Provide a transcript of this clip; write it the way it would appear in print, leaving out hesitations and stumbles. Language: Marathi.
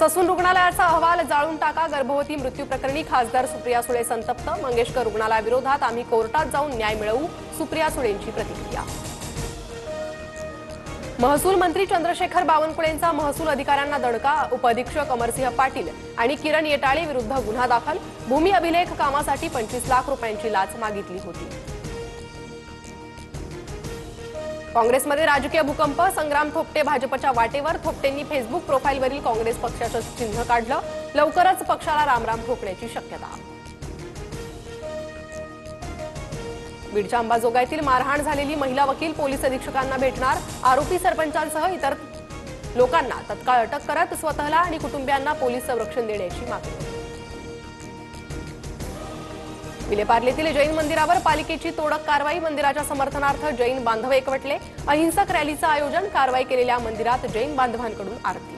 ससून रुग्णालयाचा अहवाल जाळून टाका. गर्भवती मृत्यू प्रकरणी खासदार सुप्रिया सुळे संतप्त. मंगेशकर रुग्णालयाविरोधात आम्ही कोर्टात जाऊन न्याय मिळवू. सुप्रिया सुळेंची प्रतिक्रिया. महसूल मंत्री चंद्रशेखर बावनकुळेंचा महसूल अधिकाऱ्यांना दणका. उपअधीक्षक अमरसिंह पाटील आणि किरण येटाळे विरुद्ध गुन्हा दाखल. भूमी अभिलेख कामासाठी 25 लाख रुपयांची लाच मागितली होती. काँग्रेसमध्ये राजकीय भूकंप. संग्राम थोपटे भाजपच्या वाटेवर. थोपटेंनी फेसबुक प्रोफाईलवरील काँग्रेस पक्षाचं चिन्ह काढलं. लवकरच पक्षाला रामराम ठोकण्याची शक्यता. बीडच्या अंबाजोगाईतील मारहाण झालेली महिला वकील पोलीस अधीक्षकांना भेटणार. आरोपी सरपंचांसह इतर लोकांना तत्काळ अटक करत स्वतःला आणि कुटुंबियांना पोलीस संरक्षण देण्याची मागणी. विलेपार्लेतील जैन मंदिरावर पालिकेची तोडक कारवाई. मंदिराच्या समर्थनार्थ जैन बांधव एकवटले. अहिंसक रॅलीचं आयोजन. कारवाई केलेल्या मंदिरात जैन बांधवांकडून आरती.